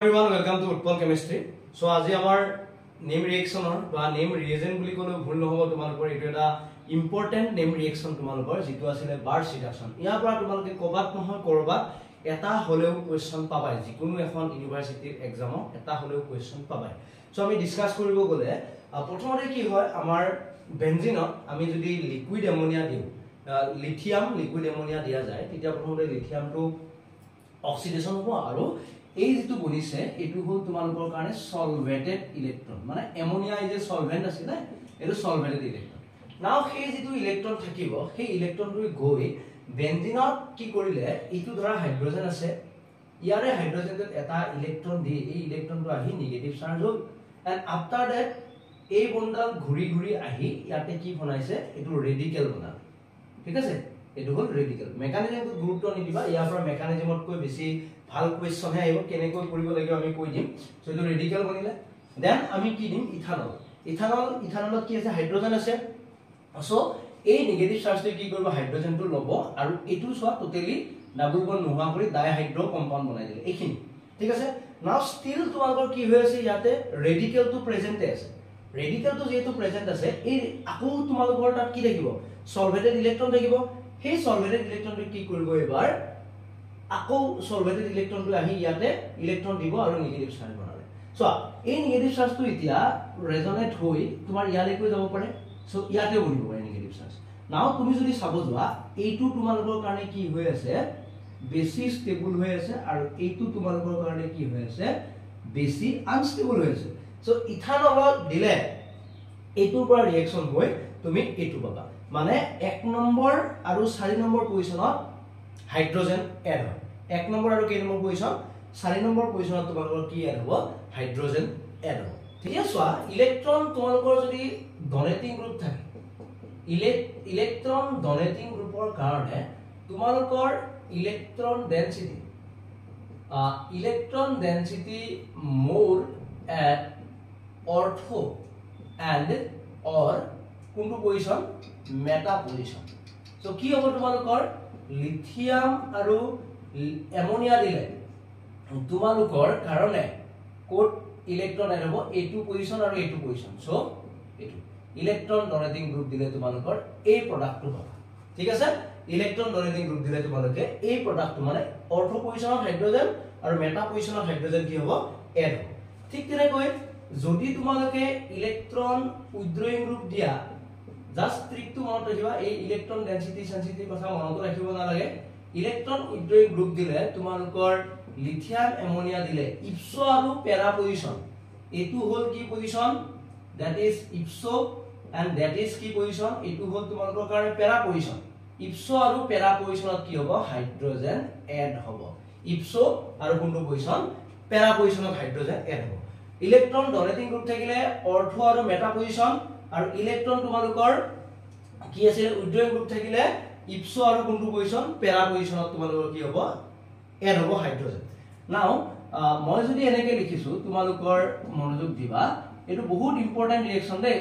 Everyone, welcome to Utpal Chemistry. So, আজি আমাৰ name ৰিএকচনৰ বা নেম ৰিএজেন্ট বুলি ক'লে ভুল নহব তোমালোকৰ এটো এটা ইম্পৰ্টেন্ট নেম ৰিএকচন তোমালোকৰ যেটো আছিল বাৰ্চ ৰিডাকচন ইয়াৰ পৰা তোমালোকে কবাত নহয় কৰবাত এটা হলেও কোৱেশ্চন পাবাই যিকোনো এখন ইউনিভাৰ্সিটিৰ এক্সামত এটা হলেও কোৱেশ্চন পাবাই সো আমি ডিসকাস কৰিব গলে প্ৰথমতে কি হয় আমাৰ বেনজিনত আমি যদি লিকুইড এমোনিয়া দিও লিথিয়াম লিকুইড এমোনিয়া দিয়া যায় তেতিয়া প্ৰথমতে লিথিয়ামটো অক্সিডেশন হ'ব আৰু এই যেটো বনিছে এটো হল তোমালোকৰ কাৰণে সলভেটেড ইলেক্ট্ৰন মানে এমোনিয়া ইজ এ সলভেন্ট আছে না এটো সলভেটেড ইলেক্ট্ৰন নাও সেই যেটো ইলেক্ট্ৰন থাকিব সেই ইলেক্ট্ৰনটো গৈ বেনজিনত কি কৰিলে ইটো ধৰা হাইড্ৰোজেন আছে ইয়াৰে হাইড্ৰোজেনত এটা ইলেক্ট্ৰন দি এই ইলেক্ট্ৰনটো আহি নেগেটিভ চাৰ্জ হ'ল এন্ড আফটাৰ দ্যাট এই বন্ডাল ঘুৰি ঘুৰি আহি ইয়াতে কি বনাইছে এটো ৰেডিকেল বনাল ঠিক আছে এটো হল ৰেডিকেল মেকানিজমটো গুৰুত্ব নিদিবা ইয়াৰ পৰা মেকানিজমতকৈ বেছি ভাল কোৱেশ্চন হে আহিব কেনেকৈ কৰিব লাগিব আমি কৈ দিম সো এটো ৰেডিকেল বনিলে দেন আমি কি দিম ইথানলত কি আছে হাইড্ৰোজেন আছে সো এই নেগেটিভ চাৰ্জটো কি কৰিব হাইড্ৰোজেনটো লব আৰু এটো সোৱা টোটালি ডাবল বন্ড নোহোৱা কৰি ডাইহাইড্ৰো কম্পাউন্ড বনাই দিলে এইখিনি ঠিক আছে নাও ষ্টিল তোমালোকৰ কি হৈ আছে ইয়াতে ৰেডিকেলটো প্ৰেজেন্ট আছে ৰেডিকেলটো যেটো প্ৰেজেন্ট আছে এই আকৌ তোমালোকৰ তাত কি থাকিব সলভেটেড ইলেক্ট্ৰন থাকিব সেই সলভেটেড ইলেক্ট্ৰনটো কি কৰিব এবাৰ আকৌ সলভেটেড ইলেক্ট্ৰনটো আহি ইয়াতে ইলেক্ট্ৰন দিব আৰু নেগেটিভ চাৰ্জ বনালে সো এই নেগেটিভ চাৰ্জটো এতিয়া ৰেজনেট হৈ তোমাৰ ইয়ালৈকে যাব পাৰে সো ইয়াতে বনিব পাৰে নেগেটিভ চাৰ্জ নাও তুমি যদি চাব যোৱা এইটো তোমালোকৰ কাৰণে কি হৈ আছে বেছি ষ্টেবল হৈ আছে আৰু এইটো তোমালোকৰ কাৰণে কি হৈ আছে বেছি আনষ্টেবল হৈ আছে সো ইথানলত দিলে এইটোৰ পৰা ৰিঅ্যাকচন হৈ তুমি এইটো পাবা মানে 1 নম্বৰ আৰু 4 নম্বৰ পজিশনত হাইড্ৰোজেন এড হয় 1 নম্বৰ আৰু কেই নম্বৰ পজিশন 4 নম্বৰ পজিশনত তোমালোকৰ কি এড হ'ব হাইড্ৰোজেন এড হ'ব ঠিক আছে ইলেক্ট্ৰন তোমালোকৰ যদি ডনেটিং গ্ৰুপ থাকে ইলেক্ট্ৰন ডনেটিং গ্ৰুপৰ কাৰণে তোমালোকৰ electron density more at ortho and or কোনটো পজিশন মেটা পজিশন সো কি হ'ব তোমালোকৰ লিথিয়াম আৰু এমোনিয়া দিলে তোমালোকৰ কাৰণে কোড ইলেক্ট্ৰন এড হ'ব এইটো পজিশন আৰু এইটো পজিশন সো এইটো ইলেক্ট্ৰন ডনেটিং গ্ৰুপ দিলে তোমালোকৰ এই প্ৰডাক্টটো পাবা ঠিক আছে ইলেক্ট্ৰন ডনেটিং গ্ৰুপ দিলে তোমালোকে এই প্ৰডাক্টটো মানে অৰ্থো পজিশনত হাইড্ৰোজেন আৰু মেটা পজিশনত হাইড্ৰোজেন কি হ'ব এড হ'ব ঠিক তেনেকৈ যদি তোমালোকে ইলেক্ট্ৰন উইথড্ৰয়িং গ্ৰুপ দিয়া জাস্ট ট্ৰিকটো মনত ৰাখিবা এই ইলেক্ট্ৰন ডেন্সিটি সেনসিটিভ কথা মনত ৰাখিব নালাগে ইলেক্ট্ৰন উইথড্ৰয়িং গ্ৰুপ দিলে তোমালোকৰ লিথিয়াম এমোনিয়া দিলে ইপসো আৰু পেৰা পজিশন এটো হল কি position that is ipso and that is কি পজিশন এটো হল তোমালোকৰ কাৰণে পেৰা পজিশন ইপসো আৰু পেৰা পজিশনত কি হ'ব হাইড্ৰোজেন এড হ'ব ইপসো আৰু কোনটো পজিশন পেৰা পজিশনত হাইড্ৰোজেন এড হ'ব ইলেক্ট্ৰন ডনেটিং গ্ৰুপ থাকিলে অৰ্থো আৰু মেটা পজিশন আৰু ইলেক্ট্ৰন তোমালোকৰ কি আছে উইথড্ৰয়িং গ্ৰুপ থাকিলে ইপসো আৰু কোনটো পজিশন পেৰা পজিশনত তোমালোকৰ কি হ'ব এড হ'ব হাইড্ৰোজেন নাও মই যদি এনেকে লিখিছো তোমালোকৰ মনোযোগ দিবা এটো বহুত ইম্পৰ্টেন্ট ৰিঅ্যাকচন দে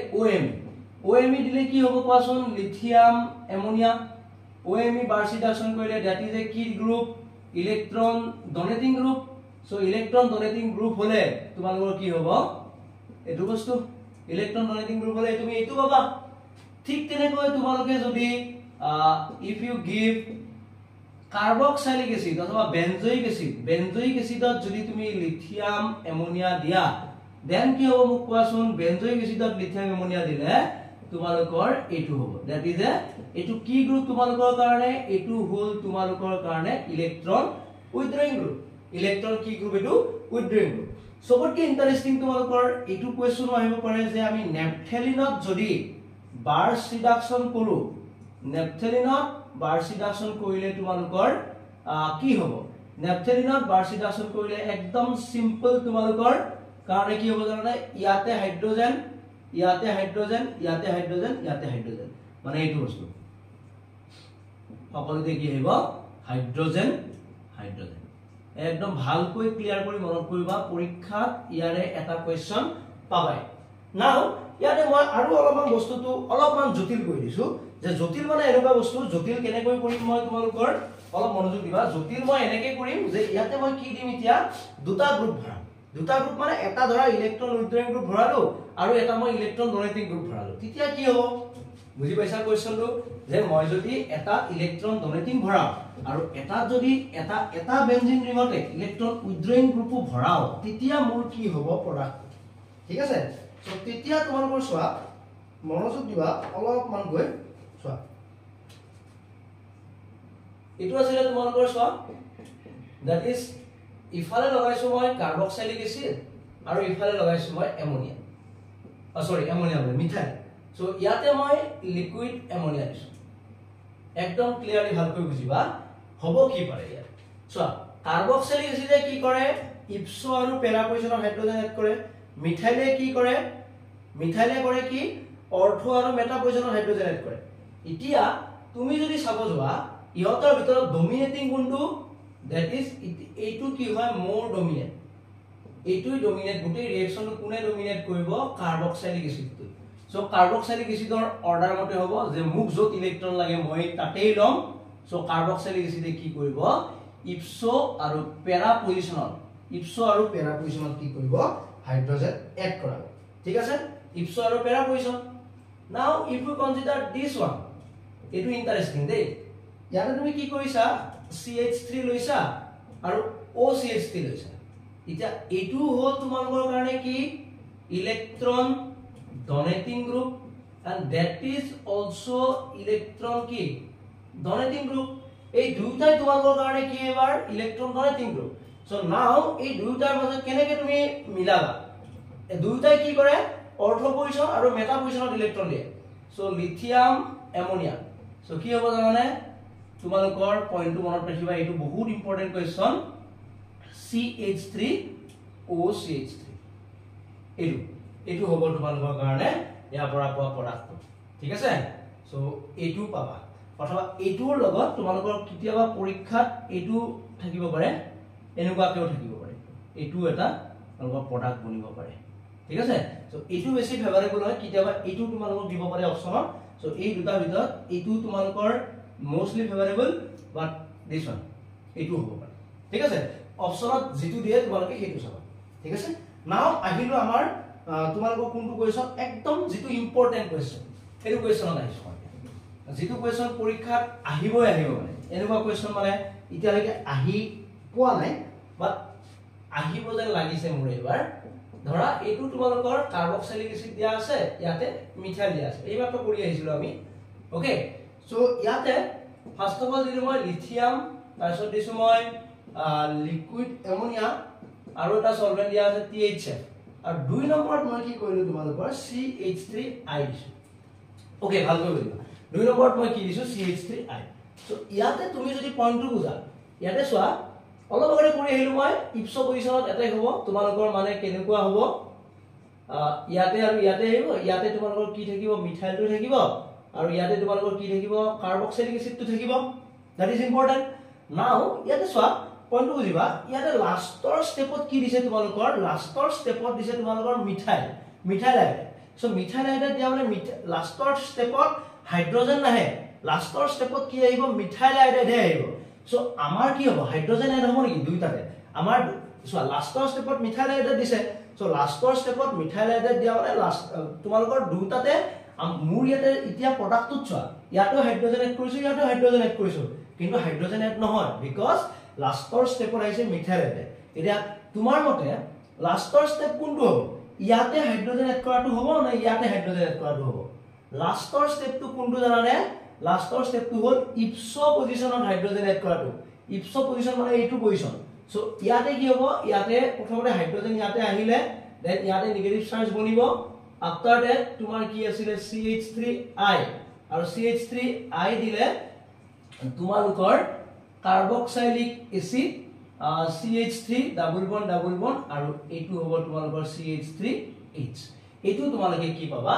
OMe দিলে কি হ'ব কোৱাচোন lithium ammonia OMe Birch reduction কৰিলে দ্যাট ইজ এ কি group electron donating group so electron donating group হলে তোমালোকৰ কি হ'ব এটো বস্তু ইলেক্ট্ৰন ডনেটিং গ্ৰুপ হলে তুমি এইটো পাবা ঠিক তেনেকৈ তোমালোকে যদি ইফ ইউ গিভ কাৰ্বক্সাইলিক এসিড অথবা বেনজোইক এসিডত যদি তুমি লিথিয়াম এমোনিয়া দিয়া দেন কি হ'ব মোক কোৱাচোন বেনজোইক এসিডত লিথিয়াম এমোনিয়া দিলে তোমালোকৰ এইটো হ'ব দ্যাট ইজ এটো কি গ্ৰুপ তোমালোকৰ কাৰণে এটো হল তোমালোকৰ কাৰণে ইলেক্ট্ৰন উইথড্ৰয়িং গ্ৰুপ ইলেক্ট্ৰন কি গ্ৰুপ এটো উইথড্ৰয়িং গ্ৰুপ সবতকে ইন্টাৰেস্টিং তোমালোকৰ এটো কোৱেশ্চন আহিব পাৰে যে আমি নেপথেলিনত যদি বাৰ্চ ৰিডাকচন কৰো নেপথেলিনত বাৰ্চ ৰিডাকচন কৰিলে তোমালোকৰ কি হ'ব নেপথেলিনত বাৰ্চ ৰিডাকচন কৰিলে একদম সিম্পল তোমালোকৰ কাৰণে কি হ'ব জানা ইয়াতে হাইড্ৰোজেন ইয়াতে হাইড্ৰোজেন ইয়াতে হাইড্ৰোজেন ইয়াতে হাইড্ৰোজেন মানে এইটো বস্তু সকলোতে কি আহিব হাইড্ৰোজেন হাইড্ৰোজেন একদম ভালকৈ ক্লিয়াৰ কৰি মনত কৰিবা পৰীক্ষাত ইয়াৰে এটা কোৱেশ্চন পাবাই নাও ইয়াতে মই আৰু অলপমান বস্তুটো অলপমান জটিল কৰি দিছো যে জটিল মানে এনেকুৱা বস্তু জটিল কেনেকৈ কৰিম মই তোমালোকৰ অলপ মনোযোগ দিবা জটিল মই এনেকৈ কৰিম যে ইয়াতে মই কি দিম এতিয়া দুটা গ্ৰুপ ভৰাম দুটা গ্ৰুপ মানে এটা ধৰা ইলেক্ট্ৰন উইথড্ৰয়িং গ্ৰুপ ভৰালো আৰু এটা মই ইলেক্ট্ৰন ডনেটিং গ্ৰুপ ভৰালো তেতিয়া কি হ'ব বুজি পাইছা কোৱেশ্চনটো যে মই যদি এটা ইলেক্ট্ৰন ডনেটিং ভৰাও আৰু এটা যদি এটা বেনজিন ৰিঙতে ইলেক্ট্ৰন উইথড্ৰয়িং গ্ৰুপো ভৰাও তেতিয়া মোৰ কি হ'ব প্ৰডাক্ট ঠিক আছে সো তেতিয়া তোমালোকৰ চোৱা মনোযোগ দিবা অলপমান গৈ চোৱা এটো আছিল তোমালোকৰ চোৱা that is ইফালে লগাইছো মই কাৰ্বক্সাইলিক এসিড আৰু ইফালে লগাইছো মই এমোনিয়া সৰি এমোনিয়া মানে মিথাইল সো ইয়াতে মই লিকুইড এমোনিয়া দিছো একদম ক্লিয়াৰলি ভালকৈ বুজিবা হ'ব কি পাৰে ইয়াত চোৱা কাৰ্বক্সাইলিক এসিডে কি কৰে ইপসো আৰু পেৰা পজিশনৰ হাইড্ৰোজেন এড কৰে মিথাইলে কি কৰে মিথাইলে কৰে কি অৰ্থো আৰু মেটা পজিশনৰ হাইড্ৰোজেন এড কৰে এতিয়া তুমি যদি চাব যোৱা ইহতৰ ভিতৰত ডমিনেটিং কোনটো that is এইটো কি হয় more dominant এইটোই ডমিনেট গোটেই ৰিঅ্যাকশনটো কোনে ডমিনেট কৰিব কাৰ্বক্সাইলিক এসিডটো সো কাৰ্বক্সাইলিক এসিডৰ অৰ্ডাৰ মতে হ'ব যে মুখ যত ইলেক্ট্ৰন লাগে মই তাতেই লম সো কাৰ্বক্সাইলিক এসিডে কি কৰিব ইপসো আৰু পেৰা পজিশনত কি কৰিব হাইড্ৰোজেন এড কৰাব ঠিক আছে ইপসো আৰু para position now if you consider this one এটো ইন্টাৰেস্টিং দেই ইয়াতে তুমি কি কৰিছা CH3 লৈছা আৰু OCH3 লৈছা এতিয়া এটো হল তোমালোকৰ কাৰণে কি electron donating group and that is also electron কি ডনেটিং গ্ৰুপ এই দুটাই তোমালোকৰ কাৰণে কি এবাৰ electron donating group so now এই দুটাৰ মাজত কেনেকৈ তুমি মিলাবা এই দুটাই কি কৰে অৰ্থো পজিশন আৰু মেটা পজিশনত ইলেক্ট্ৰন দিয়ে সো লিথিয়াম এমোনিয়া সো কি হ'ব জানানে তোমালোকৰ পইণ্টটো মনত ৰাখিবা এটো বহুত ইম্পৰ্টেন্ট কোৱেশ্চন CH3 OCH3 এটো হ'ব তোমালোকৰ কাৰণে ইয়াৰ পৰা পোৱা প্ৰডাক্ট ঠিক আছে সো এটো পাবা অথবা এটোৰ লগত তোমালোকৰ কিতিয়াবা পৰীক্ষাত এটো থাকিব পাৰে এনেকুৱা কেও থাকিব পাৰে এটো এটা তোমালোকৰ প্ৰডাক্ট বনিব পাৰে ঠিক আছে সো এটো বেছি ফেভাৰেবল হয় কিতিয়াবা এটো তোমালোকক দিব পাৰে অপচনত সো এই দুটা ভিতৰত এটো তোমালোকৰ mostly favorable but this one এটো হ'ব পাৰে ঠিক আছে অপচনত যেটো দিয়ে তোমালোকে হেতু চাবা ঠিক আছে নাও আহিলো আমাৰ তোমালোকৰ কোনটো কোৱেশ্চন একদম যেটো ইম্পৰ্টেন্ট কোৱেশ্চন এটো কোৱেশ্চনত আহিছো যেটো কোৱেশ্চন পৰীক্ষাত আহিব মানে এনেকুৱা কোৱেশ্চন মানে ইতিয়ালৈকে আহি পোৱা নাই বাট আহিব যেন লাগিছে মোৰ এবাৰ ধৰা এটো তোমালোকৰ কাৰ্বক্সাইলিক এসিড দিয়া আছে ইয়াতে মিথাইল দিয়া আছে এইবাৰটো কৰি আহিছিলো আমি ওকে সো ইয়াতে ফাৰ্স্ট অফ অল দিলো মই লিথিয়াম তাৰছত দিছো মই লিকুইড এমোনিয়া আৰু এটা সলভেন্ট দিয়া আছে THF আৰু দুই নম্বৰত মই কি কৰিলো তোমালোকৰ CH3I দিছো ওকে ভালকৈ বুজিবা দুই নম্বৰত মই কি দিছো CH3I সো ইয়াতে তুমি যদি পইণ্টটো বুজা ইয়াতে চোৱা অলপ আগতে কৰি আহিলো মই ইপসো পজিশনত এটাই হ'ব তোমালোকৰ মানে কেনেকুৱা হ'ব ইয়াতে আৰু ইয়াতে আহিব ইয়াতে তোমালোকৰ কি থাকিব মিথাইলটো থাকিব আৰু ইয়াতে তোমালোকৰ কি থাকিব কাৰ্বক্সাইলিক এসিডটো থাকিব দ্যাট ইজ ইম্পৰ্টেন্ট নাও ইয়াতে চোৱা পইণ্টটো বুজিবা ইয়াতে লাষ্টৰ ষ্টেপত কি দিছে তোমালোকৰ লাষ্টৰ ষ্টেপত দিছে তোমালোকৰ methyl iodide so methyl iodide দিয়া মানে লাষ্টৰ ষ্টেপত হাইড্ৰোজেন নাহে লাষ্টৰ ষ্টেপত কি আহিব মিথাইল আইডাইড আহিব সো আমাৰ কি হ'ব হাইড্ৰোজেন এড হ'ব নেকি দুইটাতে আমাৰ চোৱা লাষ্টৰ ষ্টেপত মিথাইল আইডাইড দিছে সো লাষ্টৰ ষ্টেপত মিথাইল আইডাইড দিয়া মানে লাষ্ট তোমালোকৰ দুইটাতে মোৰ ইয়াতে এতিয়া প্ৰডাক্টটো চোৱা ইয়াতো হাইড্ৰোজেন এড কৰিছো ইয়াতো হাইড্ৰোজেন এড কৰিছো কিন্তু হাইড্ৰোজেন এড নহয় বিকজ লাষ্টৰ ষ্টেপত আহিছে মিথাইল আইডাইড এতিয়া তোমাৰ মতে লাষ্টৰ ষ্টেপ কোনটো হ'ব ইয়াতে হাইড্ৰোজেন এড কৰাটো হ'ব না ইয়াতে হাইড্ৰোজেন এড কৰাটো হ'ব লাষ্টৰ ষ্টেপটো কোনটো জানানে লাষ্টৰ ষ্টেপটো হ'ল ইপসো পজিশনত হাইড্ৰোজেন এড কৰাটো ইপসো পজিশন মানে এইটো পজিশন সো ইয়াতে কি হ'ব ইয়াতে প্ৰথমতে হাইড্ৰোজেন ইয়াতে আহিলে দেন ইয়াতে নেগেটিভ চাৰ্জ বনিব after that তোমাৰ কি আছিল CH3I আৰু CH3I দিলে তোমালোকৰ কাৰ্বক্সাইলিক এসিড CH3 ডাবল বন্ড আৰু এটো হ'ব তোমালোকৰ CH3H এটো তোমালোকে কি পাবা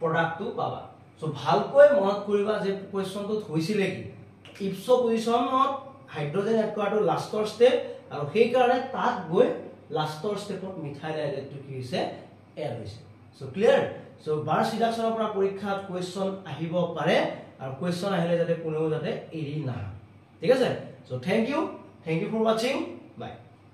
প্ৰডাক্টটো পাবা সো ভালকৈ মনত কৰিবা যে কোৱেশ্চনটো হৈছিলে কি ইপসো পজিশনত হাইড্ৰোজেন এড কৰাটো লাষ্টৰ ষ্টেপ আৰু সেই কাৰণে তাত গৈ লাষ্টৰ ষ্টেপত মিথাইল আইডাইডটো কি হৈছে এড হৈছে So clear? So bar reduction of পৰীক্ষা question আহিব পাৰে আৰু question আহিলে যাতে কোনেও যাতে এৰি না ঠিক আছে so thank you for watching